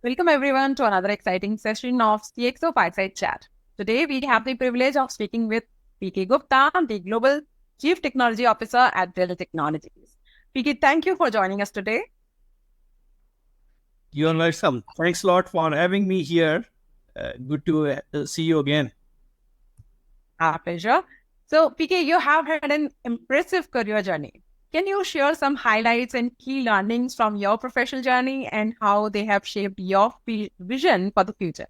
Welcome everyone to another exciting session of CXO Fireside Chat. Today we have the privilege of speaking with PK Gupta, the Global Chief Technology Officer at Dell Technologies. PK, thank you for joining us today. You're welcome. Thanks a lot for having me here. Good to see you again. Our pleasure. So, PK, you have had an impressive career journey. Can you share some highlights and key learnings from your professional journey and how they have shaped your vision for the future?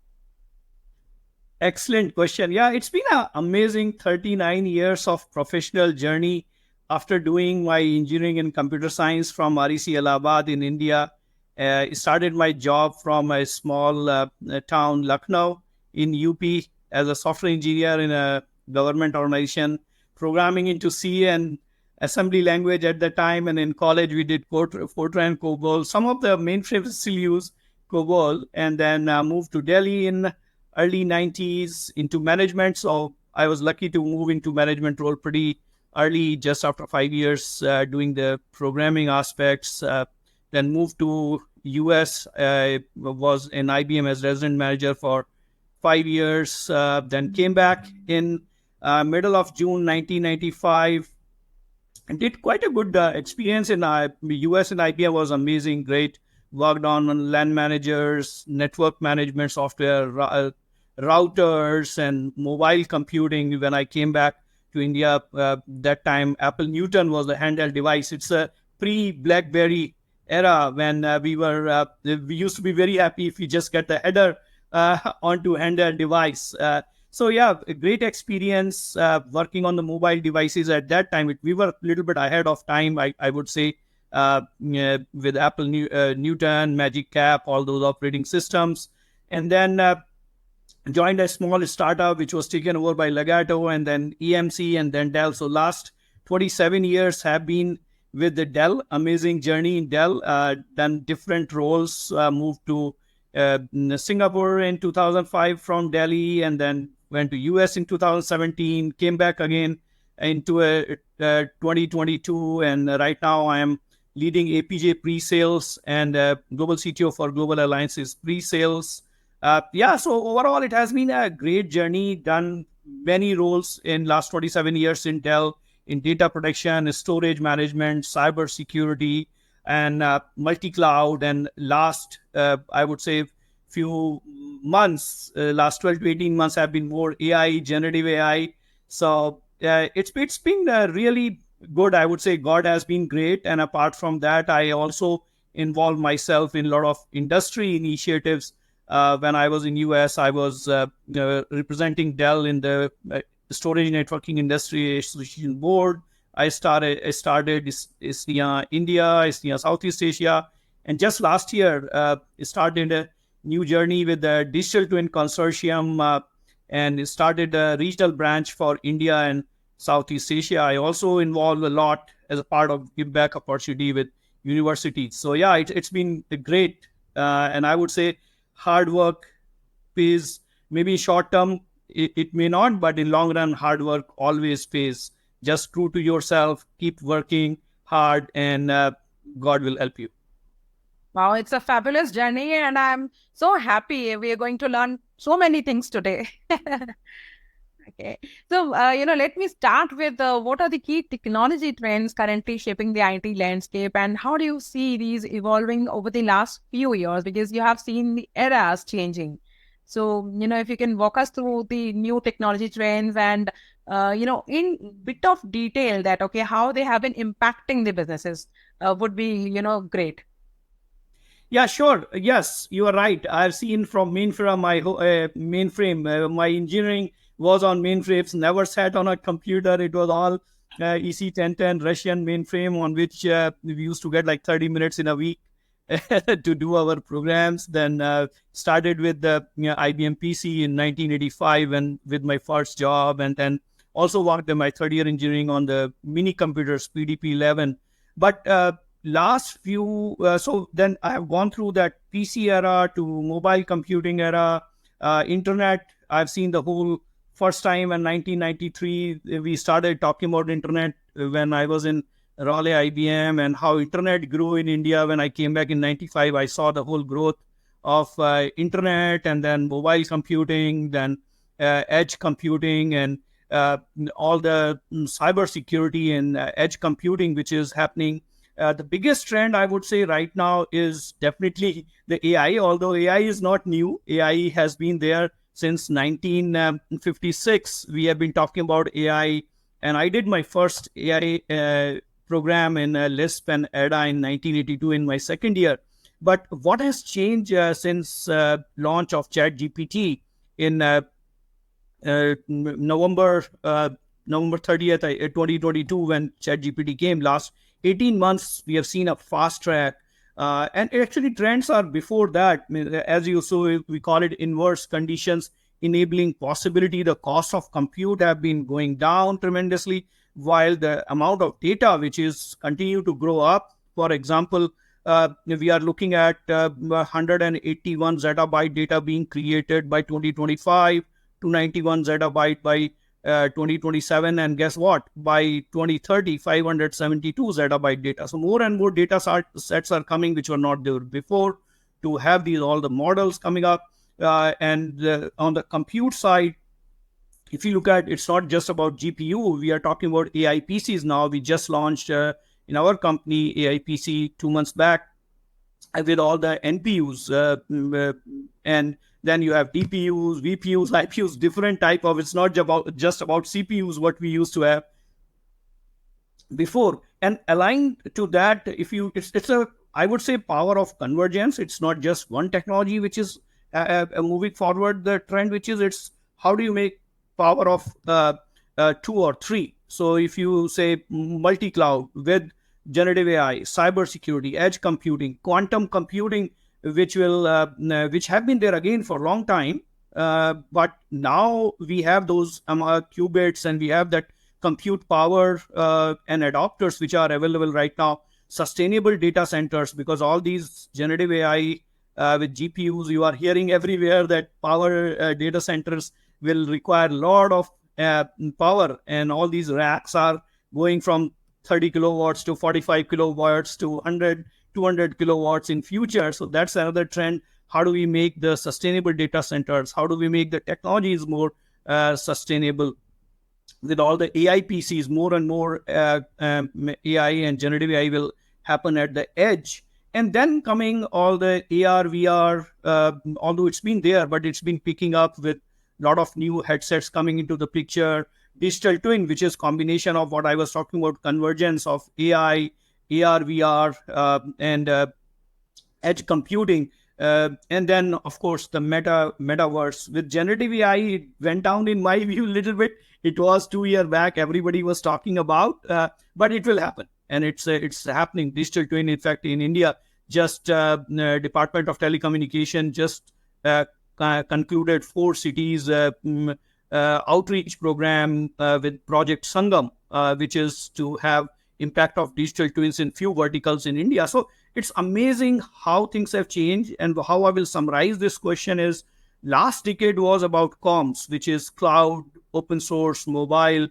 Excellent question. Yeah, it's been an amazing 39 years of professional journey after doing my engineering and computer science from REC Allahabad in India. Started my job from a small town, Lucknow, in UP as a software engineer in a government organization, programming into C and assembly language at the time. And in college, we did Fortran, COBOL. Some of the mainframes still use COBOL. And then moved to Delhi in early 90s into management. So I was lucky to move into management role pretty early, just after 5 years doing the programming aspects. Then moved to US, was in IBM as resident manager for 5 years. Then came back in middle of June 1995 and did quite a good experience in US and IBM was amazing, great. Worked on LAN managers, network management software, routers, and mobile computing. When I came back to India, that time Apple Newton was the handheld device. It's a pre-BlackBerry era when we used to be very happy if we just get the header onto handheld device. So yeah, a great experience working on the mobile devices at that time. We were a little bit ahead of time, I would say, with Apple Newton, Magic Cap, all those operating systems. And then joined a small startup which was taken over by Legato and then EMC and then Dell. So last 27 years have been with the Dell. Amazing journey in Dell. Done different roles, moved to Singapore in 2005 from Delhi, and then went to US in 2017, came back again into 2022, and right now I am leading APJ pre-sales and global CTO for Global Alliances pre-sales. So overall it has been a great journey, done many roles in last 27 years in Dell, in data protection, storage management, cyber security, and multi-cloud. And last, I would say, few months, last 12 to 18 months have been more AI, generative AI. So it's been really good. I would say God has been great. And apart from that, I also involved myself in a lot of industry initiatives. When I was in US, I was representing Dell in the storage networking industry association board. I started ISNIA India, ISNIA Southeast Asia, and just last year started a new journey with the Digital Twin Consortium and started a regional branch for India and Southeast Asia. I also involved a lot as a part of Give Back opportunity with universities. So yeah, it's been great, and I would say hard work pays. Maybe short term it may not, but in long run, hard work always pays. Just true to yourself, keep working hard, and God will help you. Wow, it's a fabulous journey, and I'm so happy we are going to learn so many things today. Okay, so let me start with what are the key technology trends currently shaping the IT landscape, and how do you see these evolving over the last few years? Because you have seen the eras changing. So, if you can walk us through the new technology trends and, in bit of detail that, okay, how they have been impacting the businesses would be, great. Yeah, sure. Yes, you are right. I've seen from mainframe, my engineering was on mainframes, never sat on a computer. It was all EC1010 Russian mainframe on which we used to get like 30 minutes in a week to do our programs. Then started with the IBM PC in 1985 and with my first job, and then also worked in my third year engineering on the mini computers PDP-11. But last few, so then I have gone through that PC era to mobile computing era, internet. I've seen the whole first time in 1993 we started talking about internet when I was in Raleigh IBM, and how internet grew in India. When I came back in 95, I saw the whole growth of internet, and then mobile computing, then edge computing, and all the cyber security and edge computing, which is happening. The biggest trend I would say right now is definitely the AI. Although AI is not new, AI has been there since 1956. We have been talking about AI, and I did my first AI program in Lisp and Ada in 1982 in my second year. But what has changed since launch of ChatGPT in November November 30th, 2022, when ChatGPT came last 18 months, we have seen a fast track. And actually, trends are before that. I mean, as you saw, we call it inverse conditions, enabling possibility. The cost of compute have been going down tremendously, while the amount of data which is continue to grow up. For example, we are looking at 181 zettabyte data being created by 2025, to 91 zettabyte by 2027, and guess what, by 2030 572 zettabyte data. So more and more data sets are coming which were not there before, to have these all the models coming up. And on the compute side, if you look at, it's not just about GPU, we are talking about AI PCs now. We just launched in our company AI PC 2 months back with all the NPUs, and then you have DPUs, VPUs, IPUs, different type of. It's not just about CPUs what we used to have before. And aligned to that, if you, it's a, I would say, power of convergence. It's not just one technology which is moving forward the trend, which is, it's how do you make power of two or three. So if you say multi-cloud with generative AI, cybersecurity, edge computing, quantum computing, which have been there again for a long time, but now we have those qubits, and we have that compute power and adapters which are available right now. Sustainable data centers, because all these generative AI with GPUs, you are hearing everywhere that power data centers will require a lot of power, and all these racks are going from 30 kilowatts to 45 kilowatts to 100, 200 kilowatts in future. So that's another trend. How do we make the sustainable data centers? How do we make the technologies more sustainable? With all the AI PCs, more and more AI and generative AI will happen at the edge. And then coming all the AR, VR, although it's been there, but it's been picking up with a lot of new headsets coming into the picture. Digital twin, which is combination of what I was talking about, convergence of AI, AR, VR, and edge computing. And then, of course, the metaverse. With generative AI, it went down in my view a little bit. It was 2 years back, everybody was talking about, but it will happen. And it's happening. Digital twin, in fact, in India, just Department of Telecommunication just concluded 4 cities outreach program with Project Sangam, which is to have impact of digital twins in few verticals in India. So it's amazing how things have changed. And how I will summarize this question is, last decade was about comms, which is cloud, open source, mobile,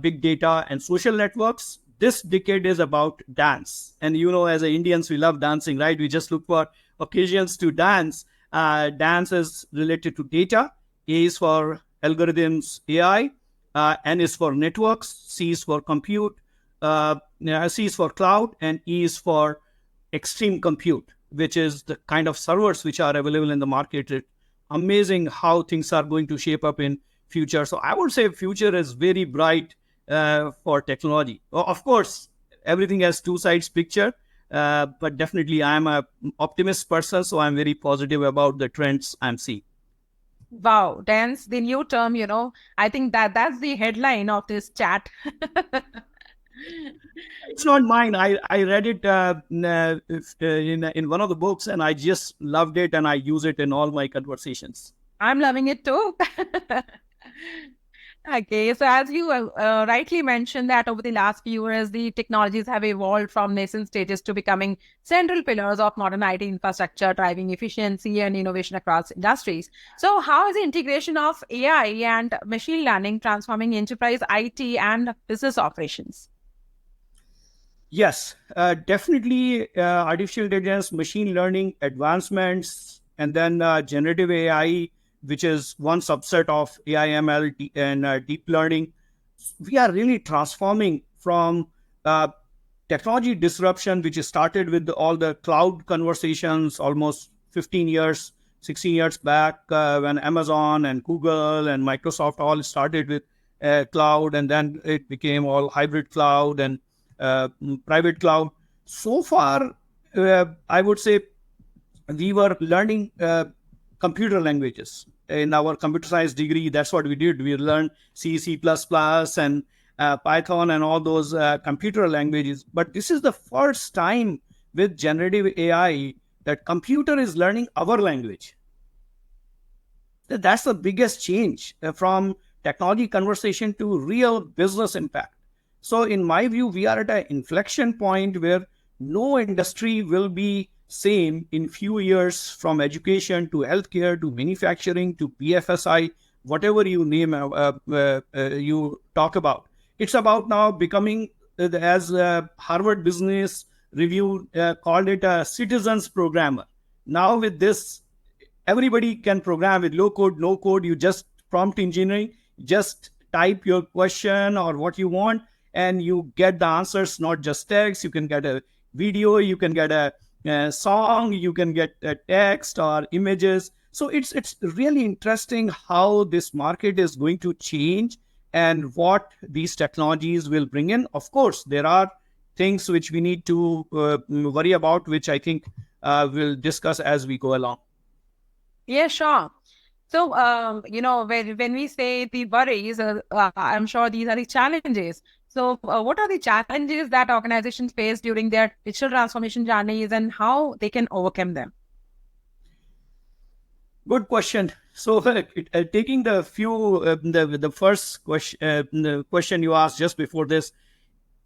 big data, and social networks. This decade is about dance. And as Indians, we love dancing, right? We just look for occasions to dance. Dance is related to data. A is for algorithms, AI, N is for networks, C is for compute, C is for cloud, and E is for extreme compute, which is the kind of servers which are available in the market. It's amazing how things are going to shape up in future. So I would say future is very bright for technology. Of course, everything has two sides picture, but definitely I'm an optimist person, so I'm very positive about the trends I'm seeing. Wow, dance, the new term, I think that's the headline of this chat. It's not mine. I read it in one of the books, and I just loved it, and I use it in all my conversations. I'm loving it too. Okay, so as you rightly mentioned that over the last few years, the technologies have evolved from nascent stages to becoming central pillars of modern IT infrastructure, driving efficiency and innovation across industries. So how is the integration of AI and machine learning transforming enterprise IT and business operations? Yes, definitely artificial intelligence, machine learning advancements and then generative AI, which is one subset of AI, ML, and deep learning. We are really transforming from technology disruption, which started with all the cloud conversations almost 15 years, 16 years back, when Amazon and Google and Microsoft all started with cloud, and then it became all hybrid cloud and private cloud. So far, I would say we were learning computer languages in our computer science degree. That's what we did. We learned C, C++, and Python and all those computer languages. But this is the first time with generative AI that computer is learning our language. That's the biggest change from technology conversation to real business impact. So in my view, we are at an inflection point where no industry will be same in few years, from education to healthcare to manufacturing to BFSI, whatever you name, you talk about. It's about now becoming, as Harvard Business Review called it, a citizens programmer. Now with this, everybody can program with low code, no code. You just prompt engineering, just type your question or what you want, and you get the answers, not just text. You can get a video, you can get a song, you can get a text or images. So it's really interesting how this market is going to change and what these technologies will bring in. Of course, there are things which we need to worry about, which I think we'll discuss as we go along. Yeah, sure. So, when we say the worries, I'm sure these are the challenges. So, what are the challenges that organizations face during their digital transformation journeys, and how they can overcome them? Good question. So, taking the first question, the question you asked just before this,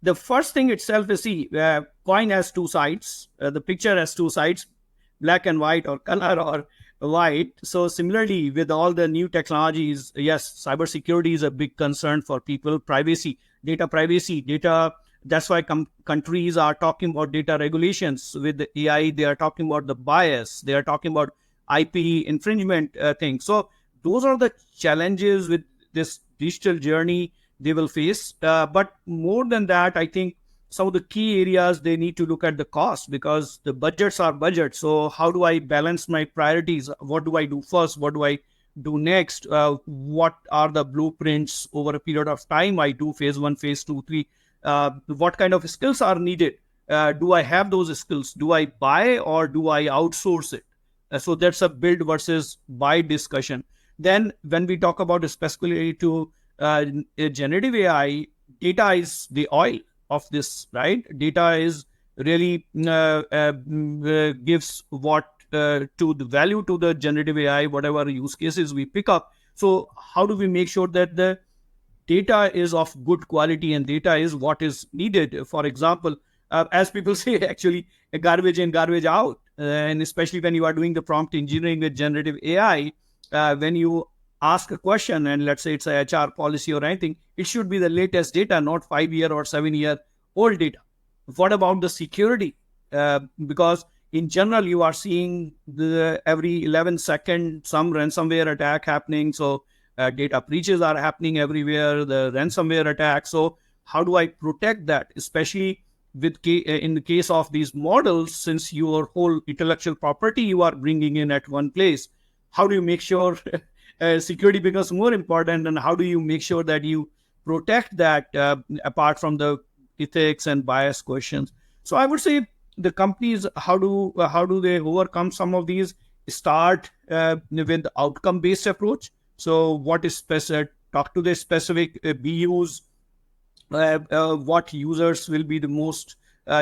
the first thing itself is, see, coin has two sides. The picture has two sides, black and white, or color or white. So similarly, with all the new technologies, yes, cybersecurity is a big concern for people. Privacy, data. That's why countries are talking about data regulations. With the AI, they are talking about the bias. They are talking about IP infringement things. So those are the challenges with this digital journey they will face. But more than that, I think some of the key areas, they need to look at the cost, because the budgets are budgets. So how do I balance my priorities? What do I do first? What do I do next? What are the blueprints over a period of time? I do phase 1, phase 2, 3. What kind of skills are needed? Do I have those skills? Do I buy or do I outsource it? So that's a build versus buy discussion. Then when we talk about specifically to generative AI, data is the oil of this, right? Data is really gives what to the value to the generative AI, whatever use cases we pick up. So how do we make sure that the data is of good quality and data is what is needed? For example, as people say, actually, garbage in, garbage out. And especially when you are doing the prompt engineering with generative AI, when you ask a question, and let's say it's a HR policy or anything, it should be the latest data, not 5-year or 7-year old data. What about the security? Because in general, you are seeing every 11 seconds some ransomware attack happening. So data breaches are happening everywhere, the ransomware attack. So how do I protect that? Especially in the case of these models, since your whole intellectual property you are bringing in at one place, how do you make sure security becomes more important, and how do you make sure that you protect that apart from the ethics and bias questions? So I would say the companies, how do they overcome some of these? Start with outcome-based approach. So what is specific? Talk to the specific BUs. What users will be the most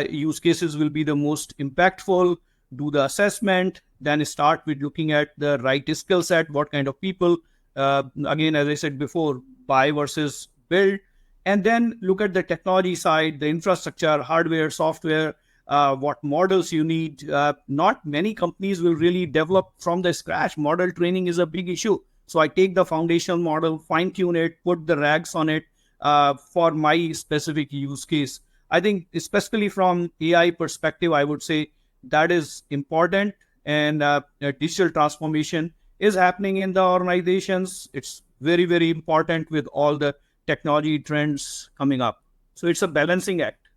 use cases will be the most impactful. Do the assessment, then start with looking at the right skill set, what kind of people. Again, as I said before, buy versus build. And then look at the technology side, the infrastructure, hardware, software, what models you need. Not many companies will really develop from the scratch. Model training is a big issue. So I take the foundational model, fine tune it, put the rags on it for my specific use case. I think especially from AI perspective, I would say that is important. and digital transformation is happening in the organizations. It's very, very important with all the technology trends coming up. So it's a balancing act.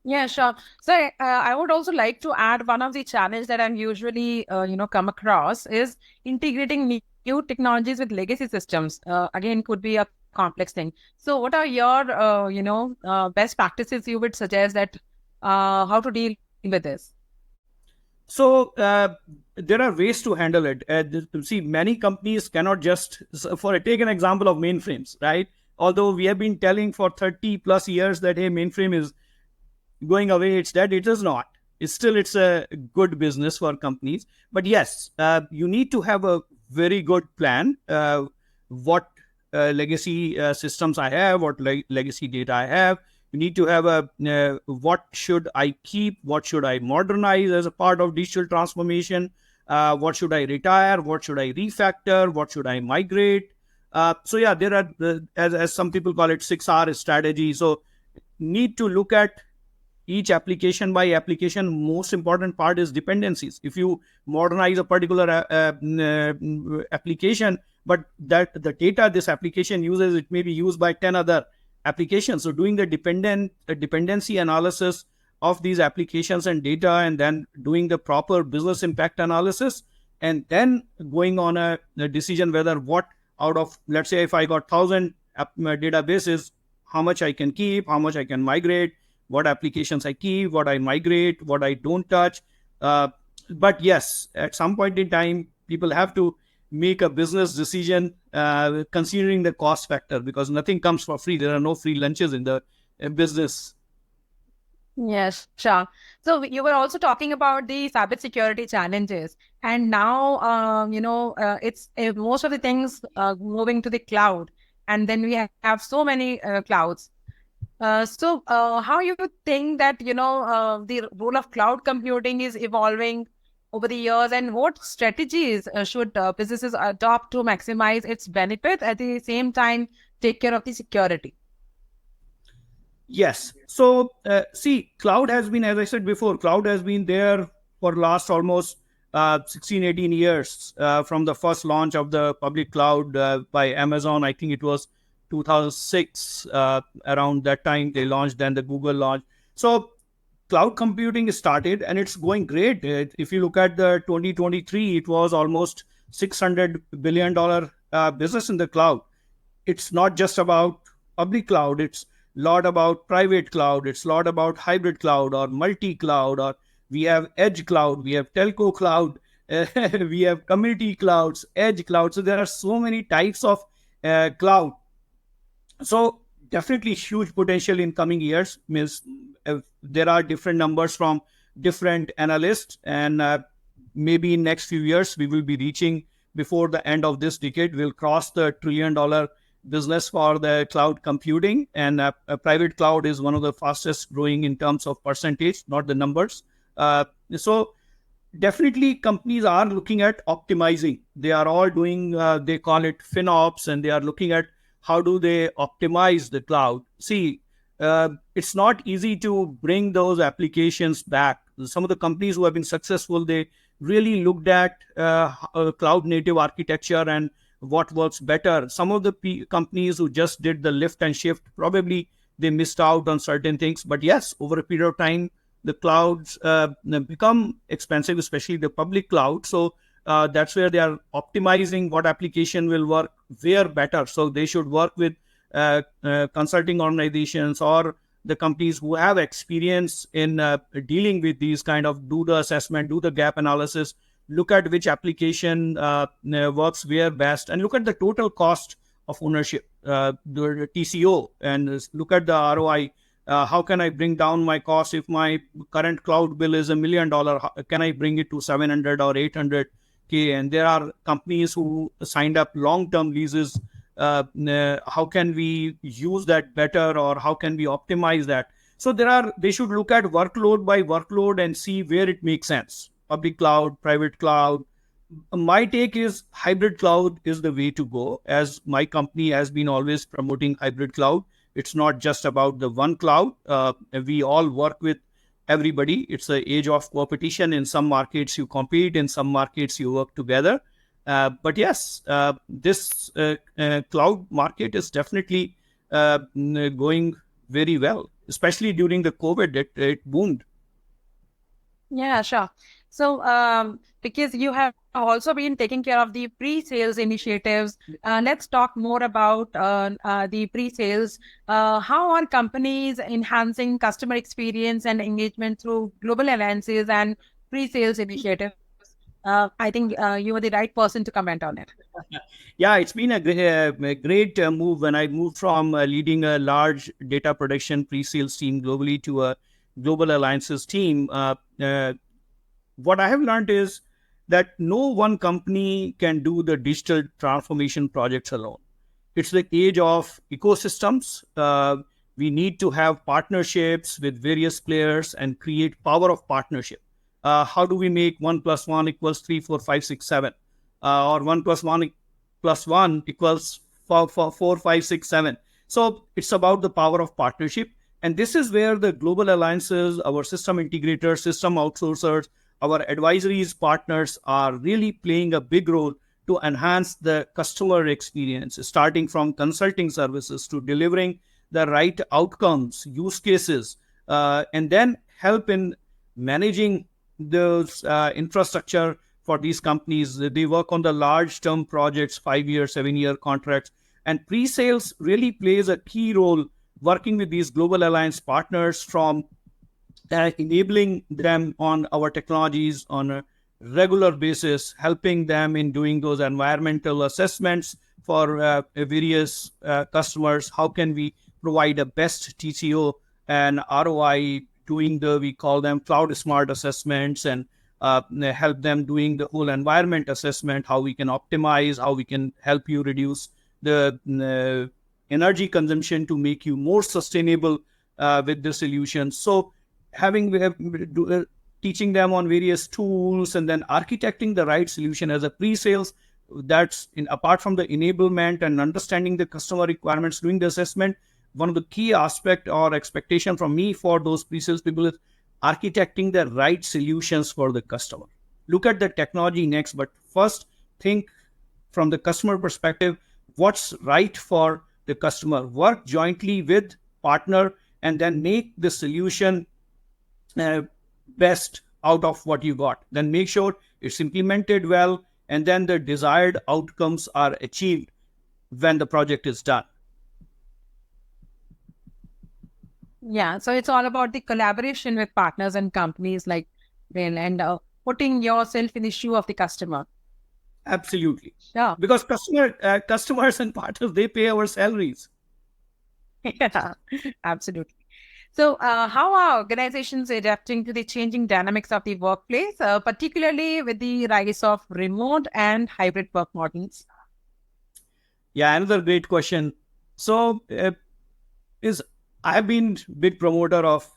Yeah, sure. So I would also like to add one of the challenge that I'm usually, come across is integrating new technologies with legacy systems. Again, could be a complex thing. So what are your, best practices you would suggest that how to deal with this? So there are ways to handle it. See, many companies cannot just, for take an example of mainframes, right? Although we have been telling for 30 plus years that, hey, mainframe is going away, it's dead. It is not. It's a good business for companies. But yes, you need to have a very good plan. What legacy systems I have, what legacy data I have. You need to have a what should I keep, what should I modernize as a part of digital transformation, what should I retire, what should I refactor, what should I migrate. So yeah, there are as some people call it 6R strategy. So need to look at each application by application. Most important part is dependencies. If you modernize a particular application, but that the data this application uses, it may be used by 10 other applications. So doing the dependency analysis of these applications and data, and then doing the proper business impact analysis, and then going on a decision whether what out of, let's say if I got 1,000 databases, how much I can keep, how much I can migrate, what applications I keep, what I migrate, what I don't touch. But yes, at some point in time, people have to make a business decision considering the cost factor, because nothing comes for free. There are no free lunches in the business. Yes, sure. So you were also talking about the cybersecurity challenges, and now, it's most of the things moving to the cloud, and then we have so many clouds. So how you think that, the role of cloud computing is evolving over the years, and what strategies should businesses adopt to maximize its benefit at the same time take care of the security? Yes. So see, cloud has been, as I said before, cloud has been there for last almost 16, 18 years from the first launch of the public cloud by Amazon. I think it was 2006. Around that time they launched, then the Google launched. So cloud computing started and it's going great. If you look at the 2023, it was almost $600 billion business in the cloud. It's not just about public cloud. It's a lot about private cloud. It's a lot about hybrid cloud or multi-cloud, or we have edge cloud, we have telco cloud, we have community clouds, edge cloud. So there are so many types of cloud. So definitely huge potential in coming years. Means there are different numbers from different analysts, and maybe in next few years we will be reaching, before the end of this decade, we'll cross the $1 trillion business for the cloud computing. And private cloud is one of the fastest growing in terms of percentage, not the numbers. So definitely companies are looking at optimizing. They are all doing, they call it FinOps, and they are looking at how do they optimize the cloud. See, it's not easy to bring those applications back. Some of the companies who have been successful, they really looked at cloud native architecture and what works better. Some of the companies who just did the lift and shift, probably they missed out on certain things. But yes, over a period of time, the clouds become expensive, especially the public cloud. So that's where they are optimizing what application will work where better. So they should work with consulting organizations or the companies who have experience in dealing with these kind of, do the assessment, do the gap analysis, look at which application works where best, and look at the total cost of ownership, the TCO, and look at the ROI. How can I bring down my cost? If my current cloud bill is $1 million, can I bring it to 700 or 800K? And there are companies who signed up long-term leases. How can we use that better, or how can we optimize that? So they should look at workload by workload and see where it makes sense. Public cloud, private cloud. My take is hybrid cloud is the way to go, as my company has been always promoting hybrid cloud. It's not just about the one cloud. We all work with everybody. It's an age of competition. In some markets you compete, in some markets you work together. But yes, this cloud market is definitely going very well, especially during the COVID. It boomed. Yeah, sure. So, because you have also been taking care of the pre-sales initiatives, let's talk more about the pre-sales. How are companies enhancing customer experience and engagement through global alliances and pre-sales initiatives? I think you are the right person to comment on it. Yeah, it's been a great move when I moved from leading a large data production pre-sales team globally to a global alliances team. What I have learned is that no one company can do the digital transformation projects alone. It's the age of ecosystems. We need to have partnerships with various players and create power of partnership. How do we make 1 + 1 = 3, 4, 5, 6, 7, or 1 + 1 + 1 equals 4, 5, 6, 7? So it's about the power of partnership. And this is where the global alliances, our system integrators, system outsourcers, our advisories partners are really playing a big role to enhance the customer experience, starting from consulting services to delivering the right outcomes, use cases, and then help in managing those infrastructure for these companies. They work on the large term projects, 5 year, 7 year contracts. And pre sales really plays a key role working with these global alliance partners, from enabling them on our technologies on a regular basis, helping them in doing those environmental assessments for various customers. How can we provide a best TCO and ROI, doing we call them cloud smart assessments, and help them doing the whole environment assessment, how we can optimize, how we can help you reduce the energy consumption to make you more sustainable with the solution. So teaching them on various tools and then architecting the right solution as a pre-sales, that's apart from the enablement and understanding the customer requirements, doing the assessment. One of the key aspect or expectation from me for those pre-sales people is architecting the right solutions for the customer. Look at the technology next, but first think from the customer perspective, what's right for the customer. Work jointly with partner and then make the solution best out of what you got. Then make sure it's implemented well, and then the desired outcomes are achieved when the project is done. Yeah, so it's all about the collaboration with partners and companies like Dell, and putting yourself in the shoe of the customer. Absolutely. Yeah. Because customers and partners, they pay our salaries. Yeah, absolutely. So, how are organizations adapting to the changing dynamics of the workplace, particularly with the rise of remote and hybrid work models? Yeah, another great question. So, I have been big promoter of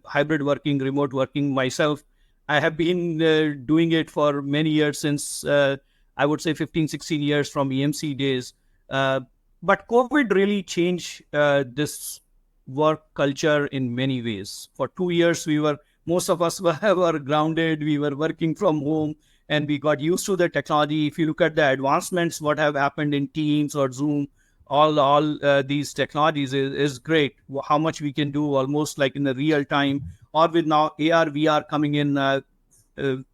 hybrid working, remote working myself. I have been doing it for many years, since I would say 15, 16 years from EMC days. But COVID really changed this work culture in many ways. For 2 years, most of us were grounded. We were working from home, and we got used to the technology. If you look at the advancements, what have happened in Teams or Zoom, all these technologies is great. How much we can do almost like in the real time, or with now AR, VR coming in.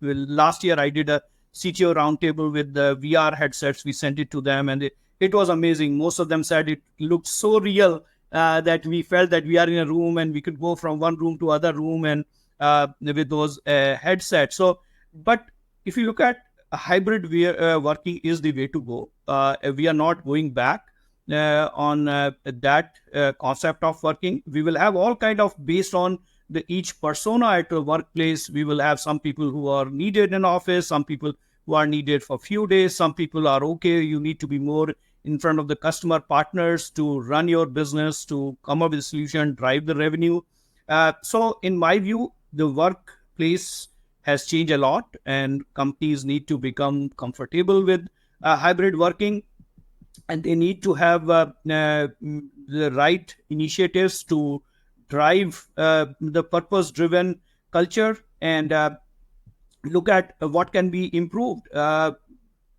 Last year, I did a CTO roundtable with the VR headsets. We sent it to them, and it was amazing. Most of them said it looked so real that we felt that we are in a room and we could go from one room to other room, and with those headsets. So, but if you look at hybrid working is the way to go. We are not going back on that concept of working. We will have all kind of, based on each persona at the workplace, we will have some people who are needed in office, some people who are needed for few days, some people are okay, you need to be more in front of the customer partners to run your business, to come up with a solution, drive the revenue. So in my view, the workplace has changed a lot, and companies need to become comfortable with hybrid working, and they need to have the right initiatives to drive the purpose-driven culture and look at what can be improved.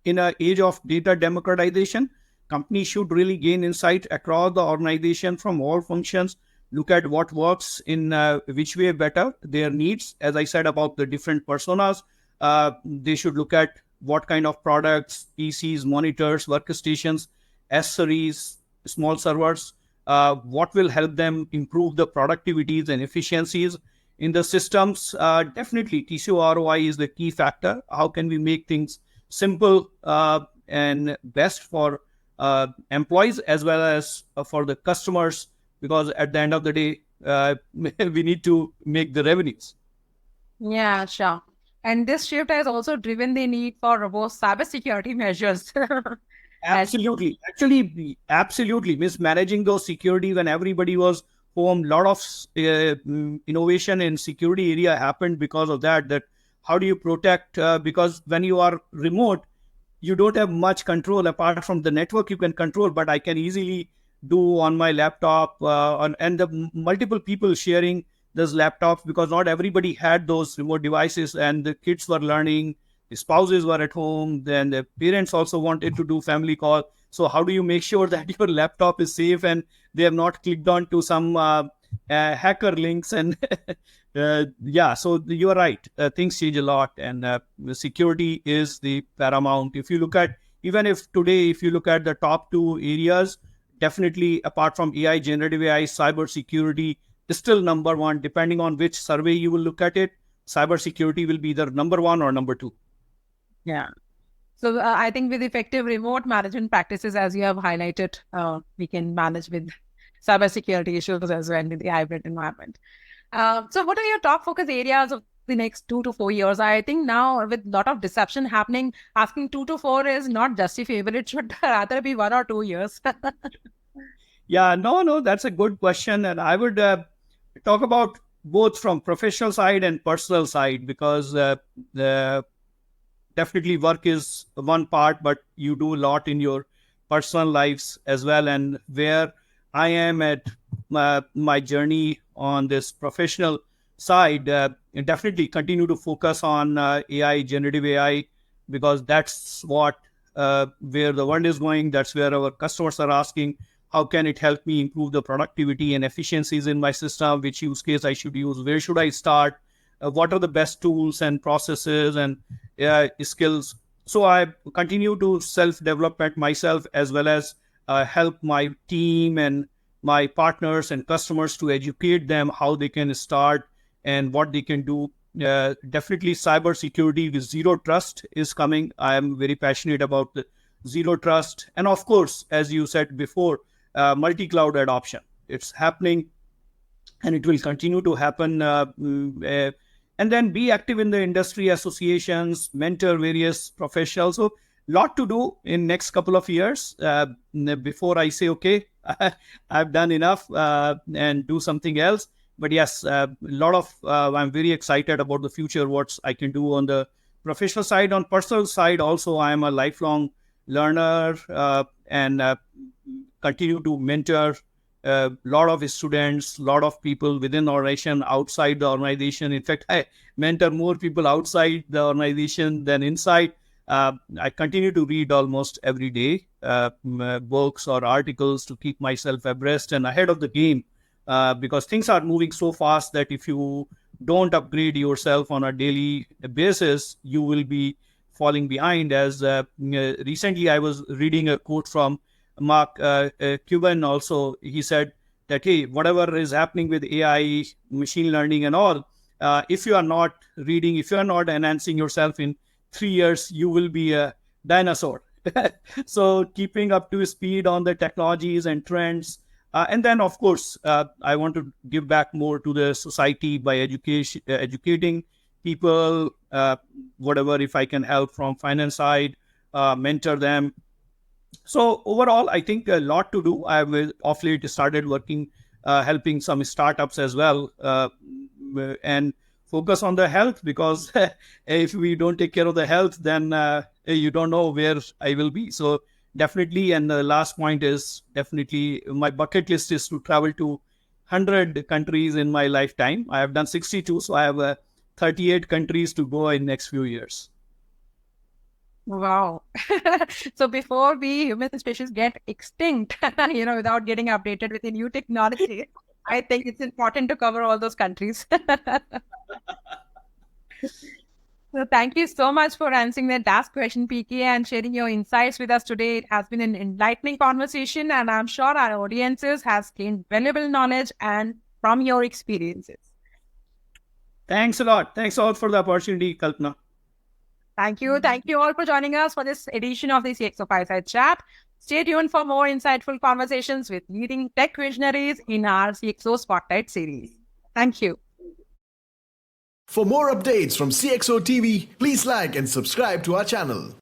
In an age of data democratization, companies should really gain insight across the organization from all functions, look at what works in which way better, their needs. As I said about the different personas, they should look at what kind of products, PCs, monitors, workstations, accessories, small servers, what will help them improve the productivities and efficiencies in the systems. Definitely, TCO ROI is the key factor. How can we make things simple and best for employees as well as for the customers? Because at the end of the day, we need to make the revenues. Yeah, sure. And this shift has also driven the need for robust cybersecurity measures. As Absolutely. Actually, absolutely. Mismanaging those security when everybody was home, lot of innovation in security area happened because of that. That how do you protect? Because when you are remote, you don't have much control apart from the network you can control, but I can easily do on my laptop and the multiple people sharing those laptops because not everybody had those remote devices and the kids were learning, the spouses were at home, then the parents also wanted to do family call. So how do you make sure that your laptop is safe and they have not clicked on to some hacker links and yeah, so you are right. Things change a lot, and security is the paramount. If you look at, even if today, if you look at the top two areas, definitely apart from AI, generative AI, cyber security is still number one. Depending on which survey you will look at it, cyber security will be either number one or number two. yeah. So I think with effective remote management practices, as you have highlighted, we can manage with cybersecurity issues as well in the hybrid environment. So what are your top focus areas of the next 2 to 4 years? I think now with a lot of deception happening, asking 2 to 4 is not justifiable. It should rather be 1 or 2 years. Yeah, no, that's a good question. And I would talk about both from professional side and personal side because the definitely work is one part, but you do a lot in your personal lives as well. And where I am at my journey on this professional side, definitely continue to focus on AI, generative AI, because that's what where the world is going. That's where our customers are asking, how can it help me improve the productivity and efficiencies in my system? Which use case I should use? Where should I start? What are the best tools and processes and skills? So I continue to self-development myself as well as help my team and my partners and customers to educate them how they can start and what they can do. Definitely cyber security with zero trust is coming. I am very passionate about the zero trust. And of course, as you said before, multi-cloud adoption. It's happening and it will continue to happen. And then be active in the industry associations, mentor various professionals. So lot to do in next couple of years before I say, okay, I've done enough and do something else. But yes, a lot of, I'm very excited about the future, what I can do on the professional side. On personal side also, I am a lifelong learner and continue to mentor a lot of students, a lot of people within the organization, outside the organization. In fact, I mentor more people outside the organization than inside. I continue to read almost every day books or articles to keep myself abreast and ahead of the game because things are moving so fast that if you don't upgrade yourself on a daily basis, you will be falling behind. As recently I was reading a quote from Mark Cuban also. He said that, hey, whatever is happening with AI, machine learning and all, if you are not reading, if you are not enhancing yourself in 3 years, you will be a dinosaur. So keeping up to speed on the technologies and trends. And then, of course, I want to give back more to the society by educating people, whatever, if I can help from finance side, mentor them. So overall, I think a lot to do. I've of late started working, helping some startups as well, and focus on the health because if we don't take care of the health, then you don't know where I will be. So definitely, and the last point is definitely my bucket list is to travel to 100 countries in my lifetime. I have done 62, so I have 38 countries to go in next few years. Wow. So before we human species get extinct, without getting updated with the new technology, I think it's important to cover all those countries. So thank you so much for answering that last question, PK, and sharing your insights with us today. It has been an enlightening conversation, and I'm sure our audiences has gained valuable knowledge and from your experiences. Thanks a lot. Thanks all for the opportunity, Kalpana. Thank you. Thank you all for joining us for this edition of the CXO Fireside Chat. Stay tuned for more insightful conversations with leading tech visionaries in our CXO Spotlight series. Thank you. For more updates from CXOTV, please like and subscribe to our channel.